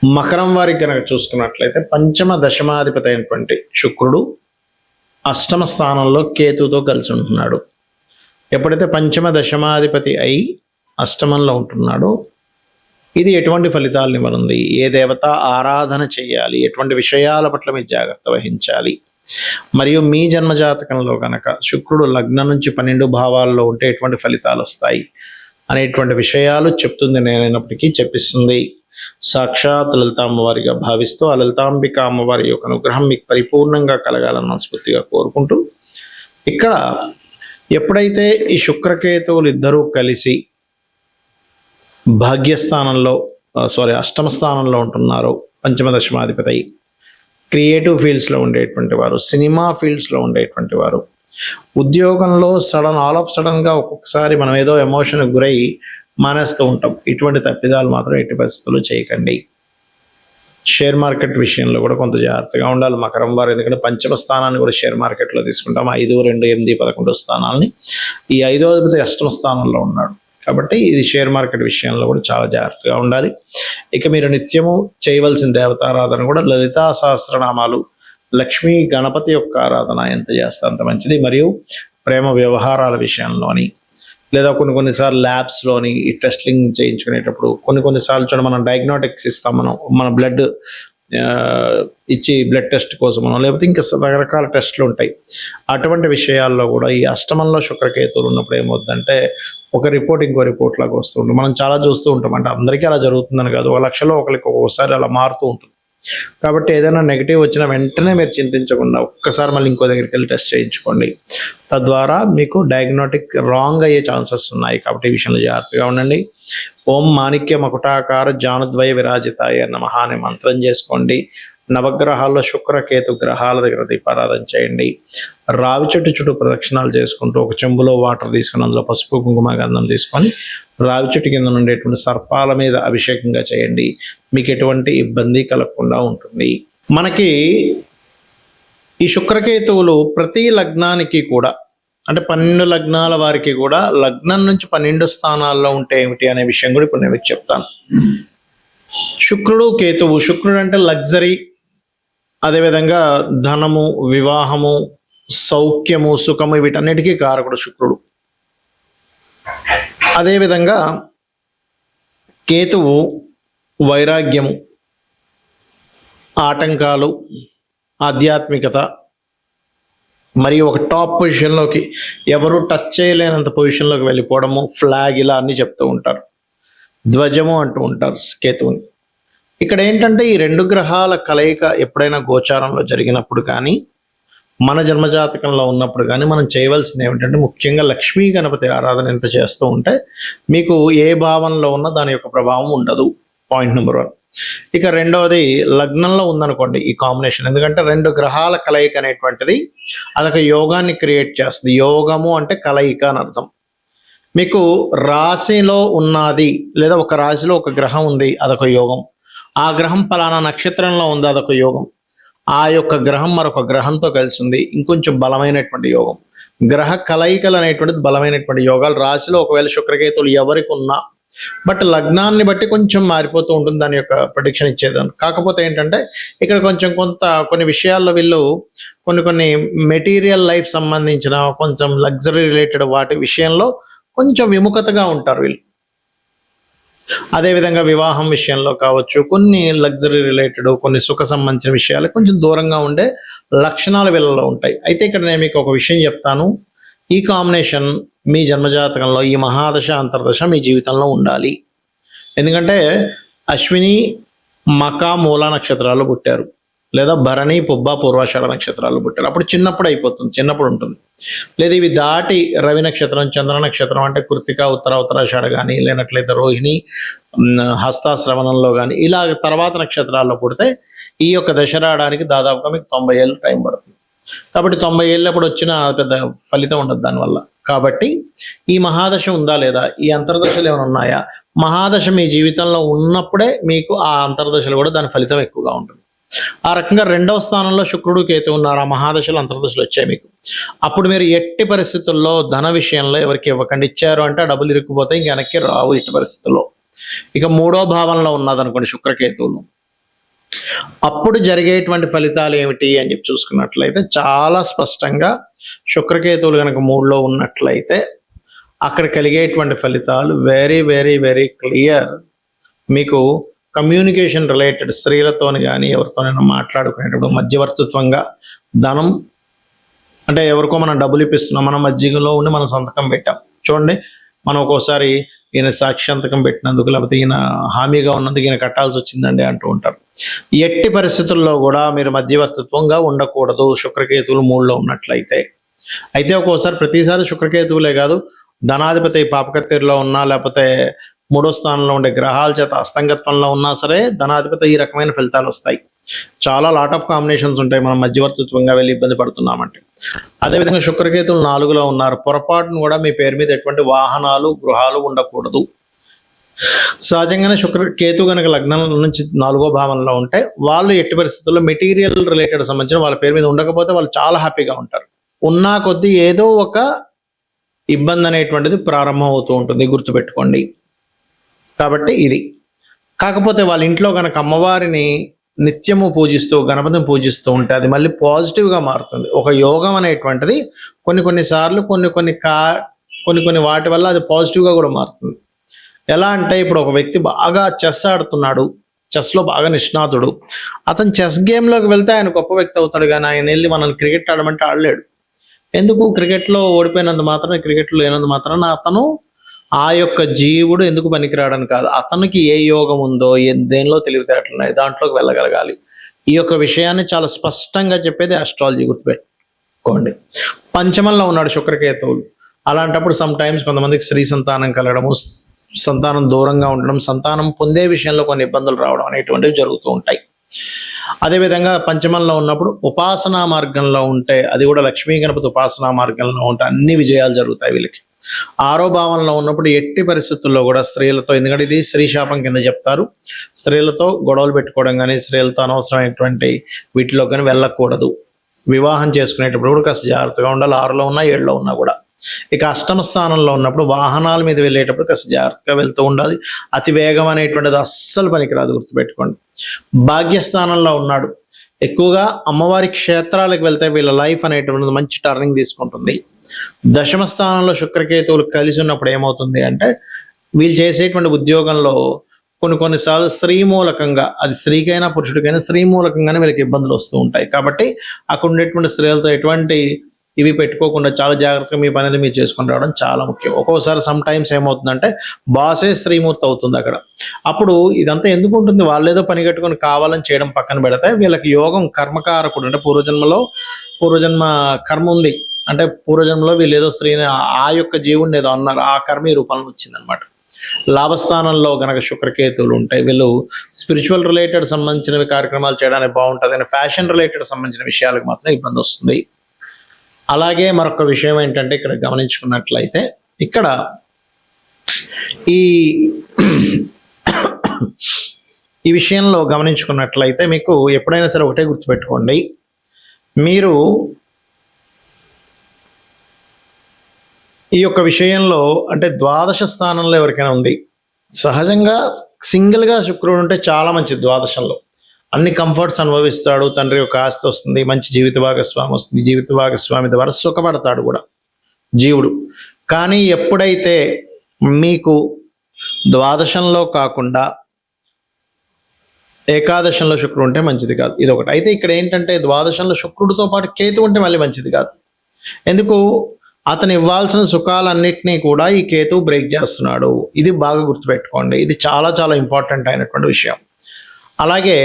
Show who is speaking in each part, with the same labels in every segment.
Speaker 1: మకరం వారికి కనుక చూసుకున్నట్లయితే పంచమ దశమాధిపతి అయినటువంటి శుక్రుడు అష్టమ స్థానంలో కేతుతో కలిసి ఉంటున్నాడు. ఎప్పుడైతే పంచమ దశమాధిపతి అయి అష్టమంలో ఉంటున్నాడో ఇది ఎటువంటి ఫలితాలను ఇవ్వనుంది, ఏ దేవత ఆరాధన చేయాలి, ఎటువంటి విషయాల పట్ల మీరు జాగ్రత్త వహించాలి, మరియు మీ జన్మజాతకంలో కనుక శుక్రుడు లగ్నం నుంచి 12 భావాల్లో ఉంటే ఎటువంటి ఫలితాలు వస్తాయి అనేటువంటి విషయాలు చెప్తుంది. నేనైనప్పటికీ చెప్పిస్తుంది సాక్షాత్ లలిత అమ్మవారిగా భావిస్తూ ఆ లలితాంబిక అమ్మవారి యొక్క అనుగ్రహం మీకు పరిపూర్ణంగా కలగాలని మనస్ఫూర్తిగా కోరుకుంటూ, ఇక్కడ ఎప్పుడైతే ఈ శుక్రకేతువులు ఇద్దరూ కలిసి భాగ్యస్థానంలో అష్టమ స్థానంలో ఉంటున్నారో, పంచమ దశమాధిపతి క్రియేటివ్ ఫీల్డ్స్లో ఉండేటువంటి వారు, సినిమా ఫీల్డ్స్లో ఉండేటువంటి వారు, ఉద్యోగంలో ఆల్ ఆఫ్ సడన్గా ఒక్కొక్కసారి మనం ఏదో ఎమోషన్కి గురై మానేస్తూ ఉంటాం. ఇటువంటి తప్పిదాలు మాత్రం ఎట్టి పరిస్థితుల్లో చేయకండి. షేర్ మార్కెట్ విషయంలో కూడా కొంత జాగ్రత్తగా ఉండాలి మకరం వారు. ఎందుకంటే పంచమ స్థానాన్ని కూడా షేర్ మార్కెట్లో తీసుకుంటాం. 5, 2, 8, 11 స్థానాలని. ఈ 5వ అధిపతి అష్టమ స్థానంలో ఉన్నాడు కాబట్టి ఇది షేర్ మార్కెట్ విషయంలో కూడా చాలా జాగ్రత్తగా ఉండాలి. ఇక మీరు నిత్యము చేయవలసిన దేవతారాధన కూడా లలితా సహస్రనామాలు, లక్ష్మీ గణపతి యొక్క ఆరాధన ఎంత చేస్తే అంత మంచిది. మరియు ప్రేమ వ్యవహారాల విషయంలోని లేదా కొన్నిసార్లు ల్యాబ్స్లోని ఈ టెస్టింగ్ చేయించుకునేటప్పుడు కొన్నిసార్లు చూడ మనం డయాగ్నోటిక్స్ ఇస్తాం, మన బ్లడ్ ఇచ్చి బ్లడ్ టెస్ట్ కోసమనో లేకపోతే ఇంకా రకరకాల టెస్టులు ఉంటాయి. అటువంటి విషయాల్లో కూడా ఈ అష్టమంలో శుక్రకేతువులు ఉన్నప్పుడు ఏమవుతుందంటే ఒక రిపోర్ట్ ఇంకో రిపోర్ట్ లాగా వస్తూ ఉంటుంది. మనం చాలా చూస్తూ ఉంటాం. అంటే అందరికీ అలా జరుగుతుందని కాదు, 1,00,000లో ఒకరికి ఒక్కొక్కసారి అలా మారుతూ ఉంటుంది. కాబట్టి ఏదైనా నెగిటివ్ వచ్చినా వెంటనే మీరు చింతించకుండా ఒక్కసారి మళ్ళీ ఇంకో దగ్గరికి వెళ్ళి టెస్ట్ చేయించుకోండి. తద్వారా మీకు డయాగ్నోటిక్ రాంగ్ అయ్యే ఛాన్సెస్ ఉన్నాయి. కాబట్టి ఈ విషయంలో జాగ్రత్తగా ఉండండి. ఓం మాణిక్య మకుటాకార జానుద్వయ విరాజితాయ నమః అనే మంత్రం చేసుకోండి. నవగ్రహాల్లో శుక్రకేతు గ్రహాల దగ్గర దీపారాధన చేయండి. రావి చెట్టు చుట్టూ ప్రదక్షిణాలు చేసుకుంటూ ఒక చెంబులో వాటర్ తీసుకుని అందులో పసుపు కుంకుమ గంధం తీసుకొని రావి చెట్టు కింద ఉండేటువంటి సర్పాల మీద అభిషేకంగా చేయండి. మీకు ఎటువంటి ఇబ్బంది కలగకుండా ఉంటుంది. మనకి ఈ శుక్రకేతువులు ప్రతి లగ్నానికి కూడా అంటే 12 లగ్నాల వారికి కూడా లగ్నం నుంచి 12 స్థానాల్లో ఉంటే ఏమిటి అనే విషయం కూడా ఇప్పుడు నేను మీకు చెప్తాను. శుక్రుడు కేతువు, శుక్రుడు అంటే లగ్జరీ, అదేవిధంగా ధనము, వివాహము, సౌఖ్యము, సుఖము, వీటన్నిటికీ కారకుడు శుక్రుడు. అదేవిధంగా కేతువు వైరాగ్యము, ఆటంకాలు, ఆధ్యాత్మికత, మరియు ఒక టాప్ పొజిషన్లోకి ఎవరు టచ్ చేయలేనంత పొజిషన్లోకి వెళ్ళిపోవడము, ఫ్లాగ్, ఇలా అన్నీ చెప్తూ ఉంటారు. ధ్వజము అంటూ ఉంటారు కేతువుని. ఇక్కడ ఏంటంటే ఈ 2 గ్రహాల కలయిక ఎప్పుడైనా గోచారంలో జరిగినప్పుడు కానీ మన జన్మజాతకంలో ఉన్నప్పుడు కానీ మనం చేయవలసింది ఏమిటంటే ముఖ్యంగా లక్ష్మీ గణపతి ఆరాధన ఎంత చేస్తూ ఉంటే మీకు ఏ భావంలో ఉన్నా దాని యొక్క ప్రభావం ఉండదు. Point number 1. ఇక రెండవది లగ్నంలో ఉందనుకోండి ఈ కాంబినేషన్, ఎందుకంటే 2 గ్రహాల కలయిక అనేటువంటిది అదొక యోగాన్ని క్రియేట్ చేస్తుంది. యోగము అంటే కలయిక అని అర్థం. మీకు రాశిలో ఉన్నది లేదా ఒక రాశిలో ఒక గ్రహం ఉంది, అదొక యోగం. ఆ గ్రహం పలానా నక్షత్రంలో ఉంది, అదొక యోగం. ఆ యొక్క గ్రహం మరొక గ్రహంతో కలిసి ఉంది, ఇంకొంచెం బలమైనటువంటి యోగం. గ్రహ కలయికలు అనేటువంటిది బలమైనటువంటి యోగాలు. రాశిలో ఒకవేళ శుక్రకేతువులు ఎవరికి ఉన్నా బట్ లగ్నాన్ని బట్టి కొంచెం మారిపోతూ ఉంటుంది దాని యొక్క ప్రెడిక్షన్ ఇచ్చేదాన్ని. కాకపోతే ఏంటంటే ఇక్కడ కొన్ని విషయాల్లో వీళ్ళు కొన్ని మెటీరియల్ లైఫ్ సంబంధించిన కొంచెం లగ్జరీ రిలేటెడ్ వాటి విషయంలో కొంచెం విముఖతగా ఉంటారు వీళ్ళు. అదేవిధంగా వివాహం విషయంలో కావచ్చు, కొన్ని లగ్జరీ రిలేటెడ్, కొన్ని సుఖ సంబంధించిన విషయాలు కొంచెం దూరంగా ఉండే లక్షణాలు వీళ్ళలో ఉంటాయి. అయితే ఇక్కడ నేను మీకు ఒక విషయం చెప్తాను. ఈ కాంబినేషన్ మీ జన్మజాతకంలో ఈ మహాదశ అంతర్దశ మీ జీవితంలో ఉండాలి. ఎందుకంటే అశ్విని, మక, మూల నక్షత్రాలు పుట్టారు, లేదా భరణి, పుబ్బ, పూర్వాషాఢ నక్షత్రాలు పుట్టారు. అప్పుడు చిన్నప్పుడు అయిపోతుంది, చిన్నప్పుడు ఉంటుంది. లేదా ఇవి దాటి రవి నక్షత్రం, చంద్ర నక్షత్రం అంటే కృతిక, ఉత్తరాషాఢ కానీ, లేనట్లయితే రోహిణి, హస్తాశ్రవణంలో కానీ ఇలా తర్వాత నక్షత్రాల్లో పుడితే ఈ యొక్క దశ రావడానికి దాదాపుగా మీకు 90 ఏళ్ళు టైం పడుతుంది. కాబట్టి 90 ఏళ్ళప్పుడు వచ్చిన పెద్ద ఫలితం ఉండదు దానివల్ల. కాబట్టి ఈ మహాదశ ఉందా లేదా, ఈ అంతర్దశలు ఏమైనా ఉన్నాయా, మహాదశ మీ జీవితంలో ఉన్నప్పుడే మీకు ఆ అంతర్దశలు కూడా దాని ఫలితం ఎక్కువగా ఉంటుంది. ఆ రకంగా 2వ స్థానంలో శుక్రుడు కేతు ఉన్నారు. ఆ మహాదశలు అంతర్దశలు వచ్చాయి మీకు. అప్పుడు మీరు ఎట్టి పరిస్థితుల్లో ధన విషయంలో ఎవరికి ఇవ్వకండి. ఇచ్చారు అంటే డబ్బులు ఇరుక్కుపోతాయి, ఇంక వెనక్కి రావు ఎట్టి పరిస్థితుల్లో. ఇక 3వ భావంలో ఉన్నదనుకోండి శుక్రకేతువులు, అప్పుడు జరిగేటువంటి ఫలితాలు ఏమిటి అని చెప్పి చూసుకున్నట్లయితే చాలా స్పష్టంగా శుక్రకేతువులు కనుక 3లో ఉన్నట్లయితే అక్కడ కలిగేటువంటి ఫలితాలు వెరీ వెరీ వెరీ క్లియర్. మీకు కమ్యూనికేషన్ రిలేటెడ్ స్త్రీలతోని కానీ ఎవరితోనైనా మాట్లాడుకునేటప్పుడు మధ్యవర్తిత్వంగా ధనం, అంటే ఎవరికో మనం డబ్బులు ఇప్పిస్తున్నాం, మనం మధ్యలో ఉండి మనం సంతకం పెట్టాం చూడండి, మనం ఒక్కోసారి ఈయన సాక్ష్యంతకం పెట్టినందుకు లేకపోతే ఈయన హామీగా ఉన్నందుకు ఈయన కట్టాల్సి వచ్చిందండి అంటూ ఉంటారు. ఎట్టి పరిస్థితుల్లో కూడా మీరు మధ్యవర్తిత్వంగా ఉండకూడదు శుక్రకేతువులు 3లో ఉన్నట్లయితే. అయితే ఒక్కోసారి ప్రతిసారి శుక్రకేతువులే కాదు, ధనాధిపతి పాపకత్తెరలో ఉన్నా లేకపోతే 3వ స్థానంలో ఉండే గ్రహాల చేత అస్తంగత్వంలో ఉన్నా సరే ధనాధిపతి ఈ రకమైన ఫలితాలు వస్తాయి. చాలా లాట్ ఆఫ్ కాంబినేషన్స్ ఉంటాయి మనం మధ్యవర్తిత్వంగా వెళ్ళి ఇబ్బంది పడుతున్నామంటే. అదేవిధంగా శుక్రకేతువులు 4లో ఉన్నారు, పొరపాటును కూడా మీ పేరు మీద ఎటువంటి వాహనాలు గృహాలు ఉండకూడదు. సహజంగానే శుక్రకేతు కనుక లగ్నం నుంచి 4వ భావంలో ఉంటే వాళ్ళు ఎట్టి పరిస్థితుల్లో మెటీరియల్ రిలేటెడ్ సంబంధించిన వాళ్ళ పేరు మీద ఉండకపోతే వాళ్ళు చాలా హ్యాపీగా ఉంటారు. ఉన్నా కొద్దీ ఏదో ఒక ఇబ్బంది అనేటువంటిది ప్రారంభం అవుతూ ఉంటుంది, గుర్తుపెట్టుకోండి. కాబట్టి ఇది కాకపోతే వాళ్ళ ఇంట్లో కనుక అమ్మవారిని నిత్యము పూజిస్తూ గణపతిని పూజిస్తూ ఉంటే అది మళ్ళీ పాజిటివ్గా మారుతుంది. ఒక యోగం అనేటువంటిది కొన్నిసార్లు కొన్ని వాటి వల్ల అది పాజిటివ్గా కూడా మారుతుంది. ఎలా అంటే ఇప్పుడు ఒక వ్యక్తి బాగా చెస్ ఆడుతున్నాడు, చెస్లో బాగా నిష్ణాతుడు, అతను చెస్ గేమ్లోకి వెళ్తే ఆయన గొప్ప వ్యక్తి అవుతాడు, కానీ ఆయన వెళ్ళి మనల్ని క్రికెట్ ఆడమంటే ఆడలేడు. ఎందుకు? క్రికెట్లో ఓడిపోయినంత మాత్రం, క్రికెట్లో లేనంత మాత్రాన అతను ఆ యొక్క జీవుడు ఎందుకు పనికిరాడని కాదు, అతనికి ఏ యోగం ఉందో దేనిలో తెలివితేటలు ఉన్నాయి దాంట్లోకి వెళ్ళగలగాలి. ఈ యొక్క విషయాన్ని చాలా స్పష్టంగా చెప్పేది ఆస్ట్రాలజీ, గుర్తుపెట్టుకోండి. పంచమంలో ఉన్నాడు శుక్రకేతువులు, అలాంటప్పుడు సమ్ టైమ్స్ కొంతమందికి స్త్రీ సంతానం కలగడము, సంతానం దూరంగా ఉండడం, సంతానం పొందే విషయంలో కొన్ని ఇబ్బందులు రావడం అనేటువంటివి జరుగుతూ ఉంటాయి. అదేవిధంగా పంచమంలో ఉన్నప్పుడు ఉపాసనా మార్గంలో ఉంటే, అది కూడా లక్ష్మీ గణపతి ఉపాసనా మార్గంలో ఉంటే అన్ని విజయాలు జరుగుతాయి వీళ్ళకి. 6వ భావంలో ఉన్నప్పుడు ఎట్టి పరిస్థితుల్లో కూడా స్త్రీలతో, ఎందుకంటే ఇది స్త్రీ శాపం కింద చెప్తారు, స్త్రీలతో గొడవలు పెట్టుకోవడం కానీ స్త్రీలతో అనవసరమైనటువంటి వీటిలో కానీ వెళ్ళకూడదు. వివాహం చేసుకునేటప్పుడు కూడా కాస్త జాగ్రత్తగా ఉండాలి, 6లో ఉన్నా 7లో ఉన్నా కూడా. ఇక అష్టమ స్థానంలో ఉన్నప్పుడు వాహనాల మీద వెళ్ళేటప్పుడు కాస్త జాగ్రత్తగా వెళ్తూ ఉండాలి. అతి వేగం అనేటువంటిది అస్సలు పనికిరాదు, గుర్తుపెట్టుకోండి. భాగ్యస్థానంలో ఉన్నాడు, ఎక్కువగా అమ్మవారి క్షేత్రాలకు వెళ్తే వీళ్ళ లైఫ్ అనేటువంటిది మంచి టర్నింగ్ తీసుకుంటుంది. దశమ స్థానంలో శుక్రకేతువులు కలిసి ఉన్నప్పుడు ఏమవుతుంది అంటే వీళ్ళు చేసేటువంటి ఉద్యోగంలో కొన్నిసార్లు స్త్రీ మూలకంగా, అది స్త్రీకైనా పురుషుడికైనా స్త్రీ మూలకంగానే వీళ్ళకి ఇబ్బందులు వస్తూ ఉంటాయి. కాబట్టి అక్కడ ఉండేటువంటి స్త్రీలతో ఎటువంటి ఇవి పెట్టుకోకుండా చాలా జాగ్రత్తగా మీ పని అనేది మీరు చేసుకొని రావడం చాలా ముఖ్యం. ఒక్కోసారి సమ్ టైమ్స్ ఏమవుతుందంటే బాసే స్త్రీమూర్తి అవుతుంది అక్కడ. అప్పుడు ఇదంతా ఎందుకు ఉంటుంది, వాళ్ళేదో పని కట్టుకొని కావాలని చేయడం పక్కన పెడితే వీళ్ళకి యోగం కర్మకారకుడు, అంటే పూర్వజన్మ కర్మ ఉంది, అంటే పూర్వజన్మలో వీళ్ళు ఏదో స్త్రీని ఆ యొక్క జీవుడిని ఏదో అన్నారు, ఆ కర్మ ఈ రూపంలో వచ్చిందనమాట. లాభస్థానంలో గనక శుక్రకేతువులు ఉంటాయి, వీళ్ళు స్పిరిచువల్ రిలేటెడ్ సంబంధించినవి కార్యక్రమాలు చేయడానికి బాగుంటుంది, కానీ ఫ్యాషన్ రిలేటెడ్ సంబంధించిన విషయాలకు మాత్రం ఇబ్బంది వస్తుంది. అలాగే మరొక విషయం ఏంటంటే ఇక్కడ గమనించుకున్నట్లయితే ఇక్కడ ఈ విషయంలో గమనించుకున్నట్లయితే మీకు ఎప్పుడైనా సరే ఒకటే గుర్తుపెట్టుకోండి, మీరు ఈ యొక్క విషయంలో అంటే ద్వాదశ స్థానంలో ఎవరికైనా ఉంది, సహజంగా సింగిల్గా శుక్రుడు ఉంటే చాలా మంచిది, ద్వాదశంలో అన్ని కంఫర్ట్స్ అనుభవిస్తాడు, తండ్రి యొక్క ఆస్తి వస్తుంది, మంచి జీవిత భాగస్వామి వస్తుంది, జీవిత భాగస్వామి ద్వారా సుఖపడతాడు కూడా జీవుడు. కానీ ఎప్పుడైతే మీకు ద్వాదశంలో కాకుండా ఏకాదశంలో శుక్రుడు ఉంటే మంచిది కాదు, ఇది ఒకటి. అయితే ఇక్కడ ఏంటంటే ద్వాదశంలో శుక్రుడితో పాటు కేతు ఉంటే మళ్ళీ మంచిది కాదు. ఎందుకు? అతను ఇవ్వాల్సిన సుఖాలన్నింటినీ కూడా ఈ కేతువు బ్రేక్ చేస్తున్నాడు, ఇది బాగా గుర్తుపెట్టుకోండి, ఇది చాలా చాలా ఇంపార్టెంట్ అయినటువంటి విషయం. అలాగే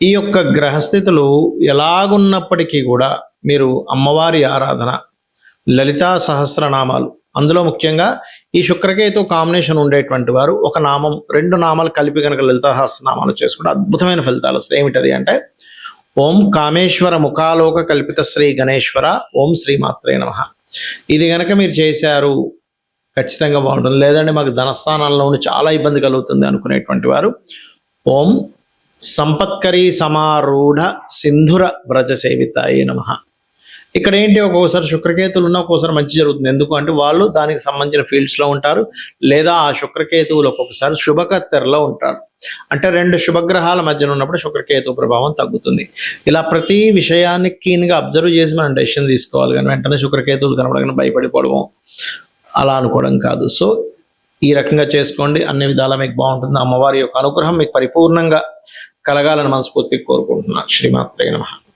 Speaker 1: ఈ యొక్క గ్రహస్థితులు ఎలాగున్నప్పటికీ కూడా మీరు అమ్మవారి ఆరాధన, లలితా సహస్రనామాలు, అందులో ముఖ్యంగా ఈ శుక్రకేతు కాంబినేషన్ ఉండేటువంటి వారు ఒక నామం 2 నామాలు కలిపి కనుక లలితా సహస్రనామాలు చేసుకుంటే అద్భుతమైన ఫలితాలు వస్తాయి. ఏమిటది అంటే ఓం కామేశ్వర ముఖాలోక కల్పిత శ్రీ గణేశ్వర ఓం శ్రీమాత్రే నమః. ఇది కనుక మీరు చేశారు ఖచ్చితంగా బాగుంటుంది. లేదంటే మాకు ధనస్థానాల్లో ఉండి చాలా ఇబ్బంది కలుగుతుంది అనుకునేటువంటి వారు ఓం సంపత్కరీ సమారూఢ సింధుర వ్రజ సేవితాయ నమః. ఇక్కడ ఏంటి, ఒక్కొక్కసారి శుక్రకేతువులు ఉన్న ఒక్కొక్కసారి మంచి జరుగుతుంది. ఎందుకు అంటే వాళ్ళు దానికి సంబంధించిన ఫీల్డ్స్లో ఉంటారు, లేదా ఆ శుక్రకేతువులు ఒక్కొక్కసారి శుభకత్తెరలో ఉంటారు. అంటే రెండు శుభగ్రహాల మధ్యన ఉన్నప్పుడు శుక్రకేతు ప్రభావం తగ్గుతుంది. ఇలా ప్రతి విషయాన్ని కీన్గా అబ్జర్వ్ చేసి మనం డెసిషన్ తీసుకోవాలి, కానీ వెంటనే శుక్రకేతువులు కనబడగానే భయపడిపోవడం అలా అనుకోవడం కాదు. సో ఈ రకంగా చేసుకోండి, అన్ని విధాలా మీకు బాగుంటుంది. అమ్మవారి యొక్క అనుగ్రహం మీకు పరిపూర్ణంగా కలగాలని మనస్ఫూర్తిగా కోరుకుంటున్నాను. శ్రీమాత్రే నమః.